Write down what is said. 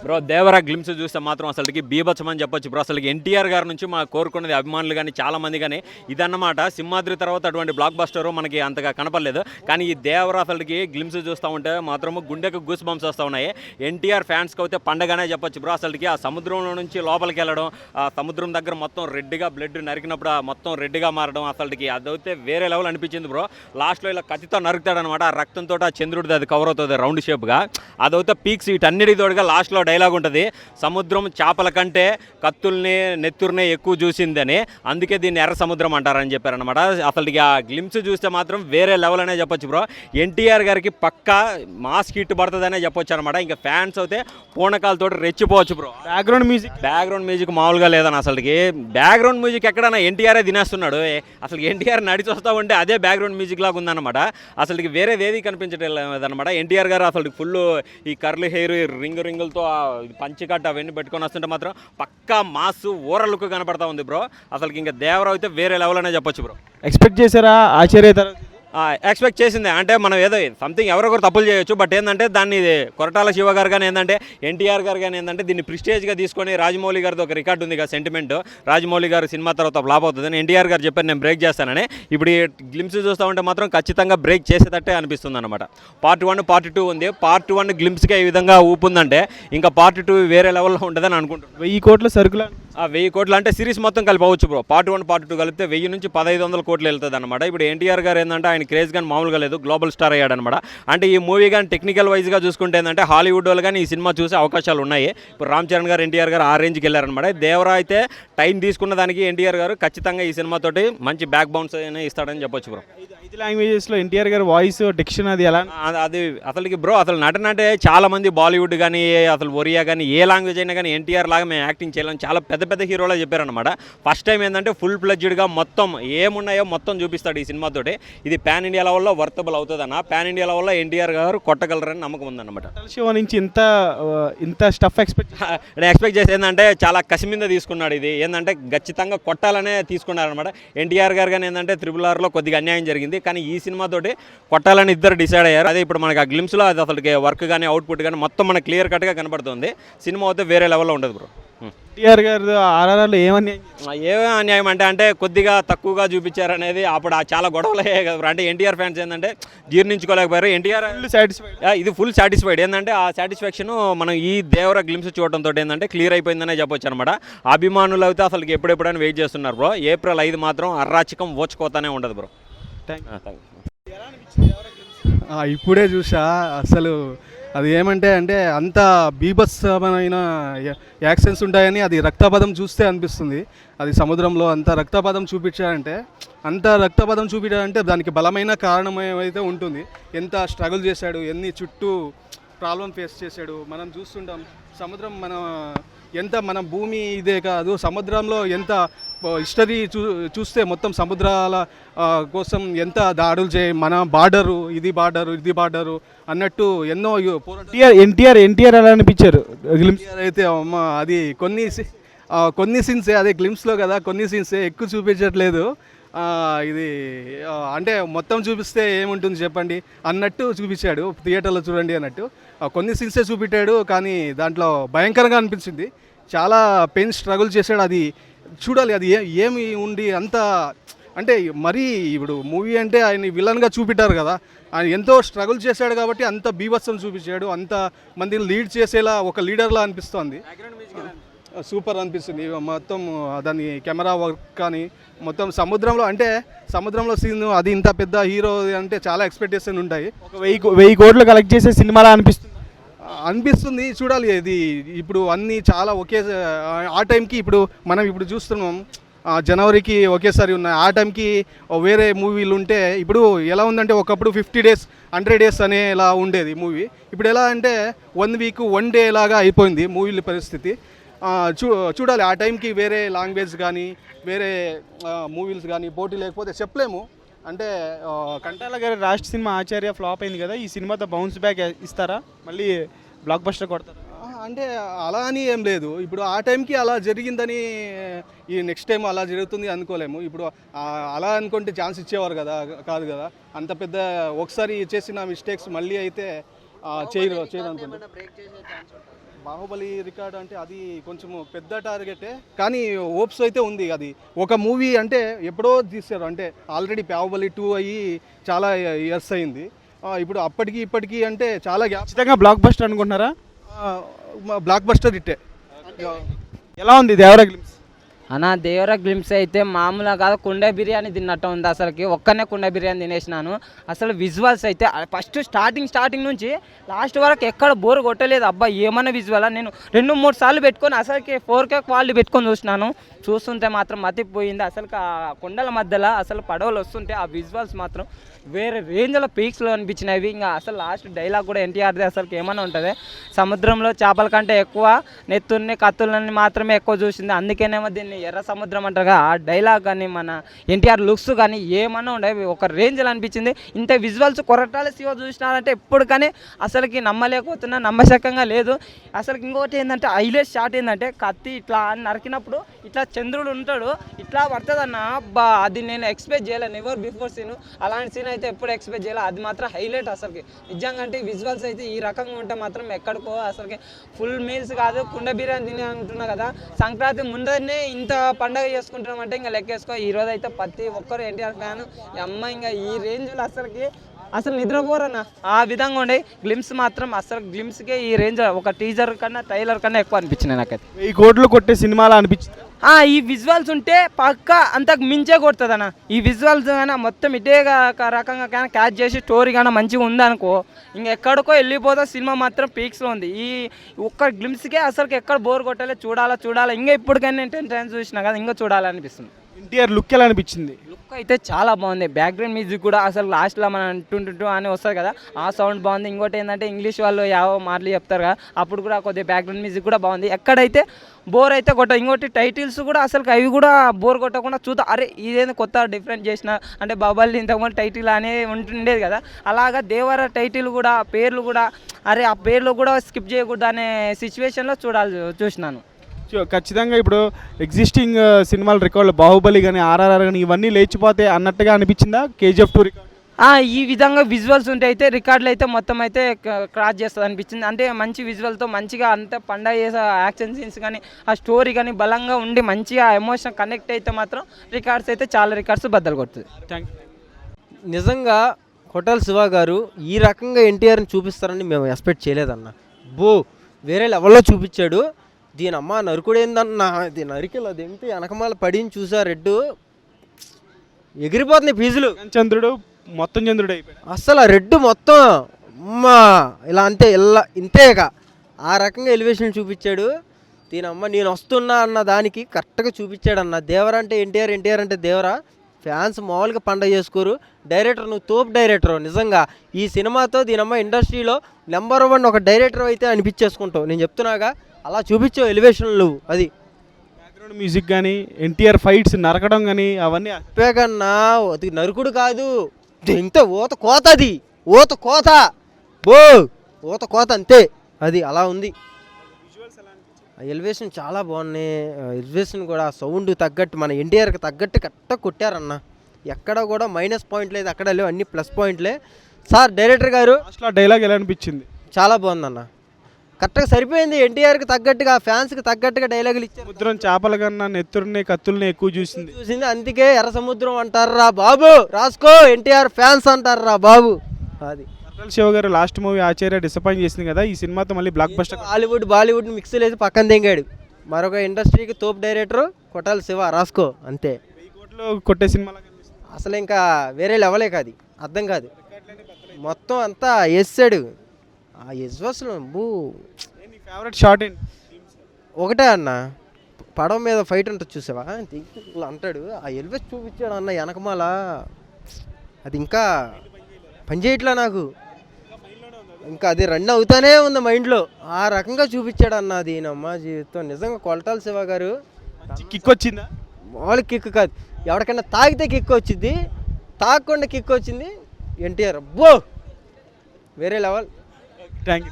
Bro Devara glimpse చూస్తే మాత్రం అసలుకి బీభత్సం అని చెప్పొచ్చు బ్రో. అసలు ఎన్టీఆర్ గారి నుంచి మా కోరుకున్నది అభిమానులు కానీ చాలా మంది కానీ ఇదన్నమాట. సింహాద్రి తర్వాత అటువంటి బ్లాక్ బస్టర్ మనకి అంతగా కనపడలేదు. కానీ ఈ దేవరా అసలుకి గ్లిమ్స్ చూస్తూ ఉంటే మాత్రం గుండెకు గూస్ బంప్స్ వస్తూ ఉన్నాయి. ఎన్టీఆర్ ఫ్యాన్స్కి అయితే పండగనే చెప్పొచ్చు బ్రో. అసలుకి ఆ సముద్రంలో నుంచి లోపలికి వెళ్ళడం, ఆ సముద్రం దగ్గర మొత్తం రెడ్గా బ్లడ్ నరికినప్పుడు ఆ మొత్తం రెడ్గా మారడం అసలుకి అదైతే వేరే లెవెల్ అనిపించింది బ్రో. లాస్ట్లో ఇలా కత్తితో నరుకుతాడనమాట. ఆ రక్తంతో ఆ చంద్రుడిది అది కవర్ అవుతుంది రౌండ్ షేప్గా. అదైతే పీక్స్ వీటన్నిటి తోడుగా లాస్ట్లో డైలాగ్ ఉంటుంది, సముద్రం చేపల కంటే కత్తుల్ని నెత్తుర్నే ఎక్కువ చూసిందని, అందుకే దీన్ని ఎర్ర సముద్రం అంటారని చెప్పారనమాట. అసలు ఆ గ్లిమ్స్ చూస్తే మాత్రం వేరే లెవెల్ అనే చెప్పొచ్చు బ్రో. ఎన్టీఆర్ గారికి పక్కా మాస్ హిట్ పడుతుందనే చెప్పొచ్చు అనమాట. ఇంకా ఫ్యాన్స్ అయితే పూనకాలతో రెచ్చిపోవచ్చు బ్రో. బ్యాక్గ్రౌండ్ మ్యూజిక్ మామూలుగా లేదని అసలుకి. బ్యాక్గ్రౌండ్ మ్యూజిక్ ఎక్కడన్నా ఎన్టీఆర్ తినేస్తున్నాడు. అసలు ఎన్టీఆర్ నడిచి వస్తూ ఉంటే అదే బ్యాక్గ్రౌండ్ మ్యూజిక్ లాగా ఉందన్నమాట. అసలుకి వేరేది ఏది కనిపించడం లేదనమాట. ఎన్టీఆర్ గారు అసలు ఫుల్ ఈ కర్లీ హెయిర్ రింగులతో పంచికట్ట అవన్నీ పెట్టుకొని వస్తుంటే మాత్రం పక్కా మాస్ ఊరలకు కనపడతా ఉంది బ్రో. అసలు ఇంకా దేవరావు అయితే వేరే లెవెల్ అనే చెప్పొచ్చు బ్రో. ఎక్స్పెక్ట్ చేశారా ఆశ్చర్య? ఎక్స్పెక్ట్ చేసిందే. అంటే మనం ఏదో సంథింగ్ ఎవరొకరు తప్పులు చేయొచ్చు, బట్ ఏంటంటే దాన్ని కొరటాల శివ గారు కానీ ఏంటంటే ఎన్టీఆర్ గారు కానీ ఏంటంటే దీన్ని ప్రిస్టేజ్గా తీసుకొని రాజమౌళి గారితో ఒక రికార్డు ఉంది కదా సెంటిమెంట్, రాజమౌళి గారు సినిమా తర్వాత ఫ్లాప్ అవుతుందని ఎన్టీఆర్ గారు చెప్పారు నేను బ్రేక్ చేస్తానని. ఇప్పుడు ఈ గ్లిమ్స్ చూస్తూ ఉంటే మాత్రం ఖచ్చితంగా బ్రేక్ చేసేటట్టే అనిపిస్తుంది అనమాట. పార్ట్ 1 పార్ట్ 2 ఉంది. పార్ట్ 1 గ్లిమ్స్కే ఈ విధంగా ఊపుందంటే ఇంకా పార్ట్ 2 వేరే లెవెల్లో ఉంటుందని అనుకుంటున్నాను. 1000 కోట్ల సరుకులు 1000 కోట్లు అంటే సిరీస్ మొత్తం కలిపవచ్చు బ్రో. పార్ట్ 1 పార్ట్ 2 కలిపితే 1000 నుంచి 1500 కోట్లు వెళ్తుంది అనమాట. ఇప్పుడు ఎన్టీఆర్ గారు ఏంటంటే ఆయన క్రేజ్ కానీ మామూలుగా లేదు, గ్లోబల్ స్టార్ అయ్యాడనమాట. అంటే ఈ మూవీ కానీ టెక్నికల్ వైజ్గా చూసుకుంటే ఏంటంటే హాలీవుడ్ వాళ్ళు కానీ ఈ సినిమా చూసే అవకాశాలు ఉన్నాయి. ఇప్పుడు రామ్ చరణ్ గారు ఎన్టీఆర్ గారు ఆ రేంజ్కి వెళ్ళారనమాట. దేవరా అయితే టైం తీసుకున్న దానికి ఎన్టీఆర్ గారు ఖచ్చితంగా ఈ సినిమాతోటి మంచి బ్యాక్ బౌన్స్ ఇస్తాడని చెప్పొచ్చు బ్రో. 5 లాంగ్వేజెస్లో ఎన్టీఆర్ గారు వాయిస్ డిక్షన్ అది ఎలా అది అసలుకి బ్రో అసలు నటన అంటే చాలా మంది బాలీవుడ్ కానీ అసలు ఒరియా కానీ ఏ లాంగ్వేజ్ అయినా కానీ ఎన్టీఆర్ లాగా మేము యాక్టింగ్ చేయాలని చాలా పెద్ద పెద్ద హీరోలా చెప్పారనమాట. ఫస్ట్ టైం ఏంటంటే ఫుల్ ఫ్లెడ్జ్డ్గా మొత్తం ఏమున్నాయో మొత్తం చూపిస్తాడు ఈ సినిమాతోటి. ఇది పాన్ ఇండియా లెవెల్లో వర్తబుల్ అవుతుందన్న. పాన్ ఇండియా లెవెల్లో ఎన్టీఆర్ గారు కొట్టగలరని నమ్మకం ఉందన్నమాట. షో నుంచి ఇంత స్టఫ్ నేను ఎక్స్పెక్ట్ చేసి ఏంటంటే చాలా కసి మీద తీసుకున్నాడు. ఇది ఏంటంటే ఖచ్చితంగా కొట్టాలనే తీసుకున్నారనమాట. ఎన్టీఆర్ గారు కానీ ఏంటంటే RRRలో కొద్దిగా అన్యాయం జరిగింది, కానీ ఈ సినిమాతోటి కొట్టాలని ఇద్దరు డిసైడ్ అయ్యారు. అదే ఇప్పుడు మనకి ఆ గ్లిమ్స్లో అది అసలు వర్క్ కానీ అవుట్పుట్ కానీ మొత్తం మనకు క్లియర్ కట్గా కనబడుతుంది. సినిమా అయితే వేరే లెవెల్లో ఉండదు బ్రో. ఎన్టీఆర్ గారు RRRలో ఏమో అన్యాయం అంటే కొద్దిగా తక్కువగా చూపించారనేది అప్పుడు చాలా గొడవలే కదా. అంటే ఎన్టీఆర్ ఫ్యాన్స్ ఏంటంటే జీర్ణించుకోలేకపోయారు. ఎన్టీఆర్ ఇది ఫుల్ సాటిస్ఫైడ్. ఏంటంటే ఆ సాటిస్ఫాక్షన్ మనం ఈ దేవర గ్లిమ్స్ చూడటంతో ఏంటంటే క్లియర్ అయిపోయిందనే చెప్పొచ్చు అనమాట. అభిమానులు అయితే అసలు ఎప్పుడెప్పుడైనా వెయిట్ చేస్తున్నారు బ్రో. ఏప్రిల్ 5 మాత్రం అర్రాచకం ఓచుకోతానే ఉండదు బ్రో. ఇప్పుడే చూసా. అసలు అది ఏమంటే అంత బీభత్సమైన యాక్షన్స్ ఉంటాయని అది రక్తపాతం చూస్తే అనిపిస్తుంది. అది సముద్రంలో అంత రక్తపాతం చూపించారంటే దానికి బలమైన కారణం ఏమైతే ఉంటుంది. ఎంత స్ట్రగుల్ చేశాడు, ఎన్ని చుట్టూ ప్రాబ్లం ఫేస్ చేశాడు. మనం చూస్తుంటాం సముద్రం మన భూమి ఇదే కాదు, సముద్రంలో ఎంత హిస్టరీ చూస్తే మొత్తం సముద్రాల కోసం ఎంత దాడులు మన బార్డరు ఇది బార్డరు అన్నట్టు ఎన్నో ఎన్టీఆర్ ఎలా అనిపించారు అయితే అమ్మ. అది కొన్ని సీన్సే, అదే గ్లిమ్స్లో కదా, కొన్ని సీన్సే ఎక్కువ చూపించట్లేదు. ఇది అంటే మొత్తం చూపిస్తే ఏముంటుంది చెప్పండి అన్నట్టు చూపించాడు. థియేటర్లో చూడండి అన్నట్టు కొన్ని సీన్సే చూపించాడు, కానీ దాంట్లో భయంకరంగా అనిపించింది. చాలా పెయిన్ స్ట్రగుల్ చేశాడు. అది చూడాలి, అది ఏమి ఉండి అంత అంటే మరీ ఇప్పుడు మూవీ అంటే ఆయన విలన్గా చూపించారు కదా, ఆయన ఎంతో స్ట్రగుల్ చేశాడు కాబట్టి అంత బీభత్సం చూపించాడు. అంత మందిని లీడ్ చేసేలా ఒక లీడర్లా అనిపిస్తోంది. సూపర్ అనిపిస్తుంది. మొత్తం దాని కెమెరా వర్క్ కానీ మొత్తం సముద్రంలో సీన్ అది ఇంత పెద్ద హీరో అంటే చాలా ఎక్స్పెక్టేషన్ ఉంటాయి. 1000 కోట్లు కలెక్ట్ చేసే సినిమాలా అనిపిస్తుంది. చూడాలి. ఇది ఇప్పుడు అన్నీ చాలా ఆ టైంకి మనం చూస్తున్నాం జనవరికి ఒకేసారి ఉన్నాయి. ఆ టైంకి వేరే మూవీలు ఉంటే ఇప్పుడు ఎలా ఉందంటే ఒకప్పుడు 50 days 100 days అనేలా ఉండేది మూవీ. ఇప్పుడు ఎలా అంటే 1 week 1 day లాగా అయిపోయింది మూవీల పరిస్థితి. చూడాలి ఆ టైంకి వేరే లాంగ్వేజ్ కానీ వేరే మూవీస్ కానీ పోటీ లేకపోతే చెప్పలేము. అంటే కంటాల గారి లాస్ట్ సినిమా ఆచార్య ఫ్లాప్ అయింది కదా, ఈ సినిమాతో బౌన్స్ బ్యాక్ ఇస్తారా, మళ్ళీ బ్లాక్ బస్టర్ కొడతారా? అంటే అలా అని ఏం లేదు. ఇప్పుడు ఆ టైంకి అలా జరిగిందని ఈ నెక్స్ట్ టైం అలా జరుగుతుంది అనుకోలేము. ఇప్పుడు అలా అనుకుంటే ఛాన్స్ ఇచ్చేవారు కదా, కాదు కదా. అంత పెద్ద ఒకసారి చేసిన మిస్టేక్స్ మళ్ళీ అయితే చేయరు అనుకుంటే బాహుబలి రికార్డ్ అంటే అది కొంచెం పెద్ద టార్గెటే, కానీ హోప్స్ అయితే ఉంది. అది ఒక మూవీ అంటే ఎప్పుడో తీశారు, అంటే ఆల్రెడీ బాహుబలి 2 అయ్యి చాలా ఇయర్స్ అయింది. ఇప్పుడు అప్పటికి ఇప్పటికీ అంటే చాలా గ్యాప్. ఖచ్చితంగా బ్లాక్ బస్టర్ అనుకుంటున్నారా? బ్లాక్ బస్టర్ ఇట్టే. ఎలా ఉంది దేవరా గ్లిమ్స్? అన్న దేవర గ్లిమ్స్ అయితే మామూలుగా కాదు, కుండ బిర్యానీ తిన్నట్టు ఉంది. అసలుకి ఒక్కనే కుండ బిర్యానీ తినేసినాను. అసలు విజువల్స్ అయితే ఫస్ట్ స్టార్టింగ్ నుంచి లాస్ట్ వరకు ఎక్కడ బోర్ కొట్టలేదు. అబ్బా ఏమన్నా విజువల్ నేను 2-3 సార్లు పెట్టుకొని అసలుకి 4K క్వాలిటీ పెట్టుకొని చూసినాను. చూస్తుంటే మాత్రం మతిపోయింది. అసలు ఆ కొండల మధ్యలో అసలు పడవలు వస్తుంటే ఆ విజువల్స్ మాత్రం వేరే రేంజ్లో పీక్స్లో అనిపించినవి. ఇంకా అసలు లాస్ట్ డైలాగ్ కూడా ఎన్టీఆర్ది అసలుకి ఏమన్నా ఉంటుంది, సముద్రంలో చేపల కంటే ఎక్కువ నెత్తుల్ని కత్తులని మాత్రమే ఎక్కువ చూసింది, అందుకేనేమో దీన్ని ఎర్ర సముద్రం అంటారు కదా. ఆ డైలాగ్ కానీ మన ఎన్టీఆర్ లుక్స్ కానీ ఏమన్నా ఉండేవి ఒక రేంజ్లో అనిపించింది. ఇంత విజువల్స్ కొరటాల శివ చూసినారంటే ఎప్పుడు కానీ అసలుకి నమ్మలేకపోతున్నా, నమ్మశకంగా లేదు. అసలు ఇంకోటి ఏంటంటే హైలైట్ షాట్ ఏంటంటే కత్తి ఇట్లా నరికినప్పుడు ఇట్లా చంద్రుడు ఉంటాడు, ఇట్లా పడుతుందన్న. అబ్బా అది నేను ఎక్స్పెక్ట్ చేయలేను, ఎవర్ బిఫోర్ సీన్. అలాంటి సీన్ అయితే ఎప్పుడు ఎక్స్పెక్ట్ చేయాలి, అది మాత్రం హైలైట్ అసలుకి నిజంగా. అంటే విజువల్స్ అయితే ఈ రకంగా ఉంటే మాత్రం ఎక్కడికో అసలుకి ఫుల్ మీల్స్ కాదు కుండ బిర్యానీ తిని అంటున్నా కదా. సంక్రాంతి ముందరనే ఇంత పండగ చేసుకుంటున్నాం అంటే ఇంకా లెక్కేసుకో. ఈ రోజు అయితే ప్రతి ఒక్కరు ఎన్టీఆర్ ఫ్యాన్ అమ్మ ఇంకా ఈ రేంజ్లో అసలు నిద్రపోరన్న ఆ విధంగా ఉండే గ్లిమ్స్ మాత్రం. అసలు గ్లిమ్స్కే ఈ రేంజ్ ఒక టీజర్ కన్నా ట్రైలర్ కన్నా ఎక్కువ అనిపించింది నాకైతే. 1000 కోట్లు కొట్టే సినిమాలా అనిపించింది. ఈ విజువల్స్ ఉంటే పక్క అంతకు మించే కొడుతుంది అన్న. ఈ విజువల్స్ కానీ మొత్తం ఇదే రకంగా కానీ క్యాచ్ చేసి స్టోరీ కానీ మంచిగా ఉందనుకో ఇంకెక్కడికో వెళ్ళిపోతా. సినిమా మాత్రం పీక్స్లో ఉంది. ఈ ఒక్క గ్లిమ్స్కే అసలు ఎక్కడ బోర్ కొట్టాలి, చూడాలా ఇంకా ఇప్పటికైనా నేను 10 టైమ్స్ చూసినా కదా ఇంకా చూడాలనిపిస్తుంది. ఎన్టీఆర్ లుక్ ఎలా అనిపించింది? లుక్ అయితే చాలా బాగుంది. బ్యాక్గ్రౌండ్ మ్యూజిక్ కూడా అసలు లాస్ట్లో మనం టూ అని వస్తుంది కదా, ఆ సౌండ్ బాగుంది. ఇంకోటి ఏంటంటే ఇంగ్లీష్ వాళ్ళు యావో మాటలు చెప్తారు కదా, అప్పుడు కూడా కొద్దిగా బ్యాక్గ్రౌండ్ మ్యూజిక్ కూడా బాగుంది. ఎక్కడైతే బోర్ అయితే కొట్ట. ఇంకోటి టైటిల్స్ కూడా అసలు అవి కూడా బోర్ కొట్టకుండా చూద్దాం, అరే ఇదేంది కొత్త డిఫరెంట్ చేసిన అంటే బాబాలి ఇంతకుముందు టైటిల్ అనేది ఉంటుండేది కదా, అలాగా దేవర టైటిల్ కూడా పేర్లు కూడా అరే ఆ పేర్లు కూడా స్కిప్ చేయకూడదు అనే సిచ్యువేషన్లో చూసినాను. ఖచ్చితంగా ఇప్పుడు ఎగ్జిస్టింగ్ సినిమాల రికార్డులు బాహుబలి కానీ ఆర్ఆర్ఆర్ కానీ ఇవన్నీ లేచిపోతే అన్నట్టుగా అనిపించిందా KGF 2 రికార్డు? ఈ విధంగా విజువల్స్ ఉంటే అయితే రికార్డులు అయితే మొత్తం అయితే క్రాస్ చేస్తుంది అనిపించింది. అంటే మంచి విజువల్తో మంచిగా అంత పండగ చేసే యాక్షన్ సీన్స్ కానీ ఆ స్టోరీ కానీ బలంగా ఉండి మంచిగా ఎమోషన్ కనెక్ట్ అయితే మాత్రం రికార్డ్స్ అయితే చాలా రికార్డ్స్ బద్దలు కొడుతుంది. Thank you. నిజంగా కొట్టాల శివ గారు ఈ రకంగా ఎన్టీఆర్ని చూపిస్తారని మేము ఎక్స్పెక్ట్ చేయలేదన్న. వేరే లెవెల్లో చూపించాడు. దీని అమ్మ నరుకుడు ఏందన్నా, ఇది నరికెళ్ళి అది ఏంటి వెనకమాల పడిని చూసా, రెడ్ ఎగిరిపోతుంది ఫీజులు. చంద్రుడు మొత్తం చంద్రుడు అయిపోయాడు. అస్సలు ఆ రెడ్ మొత్తం అమ్మా ఇలా అంతే ఇంతేగా ఆ రకంగా ఎలివేషన్ చూపించాడు. దీని అమ్మ నేను వస్తున్నా అన్న దానికి కరెక్ట్గా చూపించాడన్న. దేవర అంటే ఎన్టీఆర్ అంటే దేవరా. ఫ్యాన్స్ మామూలుగా పండగ చేసుకోరు. డైరెక్టర్ నువ్వు తోపు డైరెక్టర్ నిజంగా. ఈ సినిమాతో దీనమ్మ ఇండస్ట్రీలో నెంబర్ 1 ఒక డైరెక్టర్ అయితే అనిపించేసుకుంటావు. నేను చెప్తున్నాగా అలా చూపించావు ఎలివేషన్లు. అది బ్యాక్గ్రౌండ్ మ్యూజిక్ కానీ ఎన్టీఆర్ ఫైట్స్ నరకడం కానీ అవన్నీ చెప్పాకన్నా అది నరుకుడు కాదు, ఇంత ఊత కోత. అది ఊత కోత అంతే. అది అలా ఉంది. ఎలివేషన్ చాలా బాగున్నాయి. ఎలివేషన్ కూడా సౌండ్ తగ్గట్టు మన ఎన్టీఆర్కి తగ్గట్టు కరెక్ట్గా కొట్టారన్న. ఎక్కడ కూడా మైనస్ పాయింట్ లేదు, అక్కడ లేవు, అన్ని ప్లస్ పాయింట్లే. సార్ డైరెక్టర్ గారు లాస్ట్లో డైలాగ్ ఎలా అనిపించింది? చాలా బాగుందన్న, కరెక్ట్గా సరిపోయింది. ఎన్టీఆర్కి తగ్గట్టుగా ఫ్యాన్స్కి తగ్గట్టుగా డైలాగులు ఇచ్చారు. సముద్రం చేపల కన్నా నెత్తురుని కత్తుల్ని ఎక్కువ చూసింది. అందుకే ఎర్ర సముద్రం అంటారా బాబు, రాసుకో ఎన్టీఆర్ ఫ్యాన్స్ అంటారా బాబు. అది కొట్టాల శివ గారు లాస్ట్ మూవీ ఆచార్య డిసప్పాయింట్ చేసింది కదా, ఈ సినిమాతో మళ్ళీ block buster. Hollywood Bollywood mix వేసి పక్కన తెంగాడు. మరొక ఇండస్ట్రీకి తోపు డైరెక్టర్ కొట్టాల శివ, రాసుకో అంతే. 1000 కోట్లు కొట్టే సినిమా అసలు ఇంకా వేరే లెవలే కాదు, అర్థం కాదు. మొత్తం అంతా వేసాడు. ఆ యజ్వాసులు ఫేవరెట్ షాట్ ఏంటి? ఒకటే అన్న, పడవ మీద ఫైట్ ఉంటుంది చూసావా, అంటాడు ఆ ఎల్వేస్ చూపించాడు అన్న వెనకమాల. అది ఇంకా పనిచేయట్లా నాకు, ఇంకా అది రన్ అవుతానే ఉంది మైండ్లో. ఆ రకంగా చూపించాడు అన్న. దీనమ్మ జీవితం నిజంగా కొట్టాల శివ గారు. కిక్ వచ్చిందా? మామూలు కిక్ కాదు, ఎవరికైనా తాగితే కిక్ వచ్చింది, తాగకుండా కిక్ వచ్చింది ఎన్టీఆర్. వేరే లెవెల్. Thank you.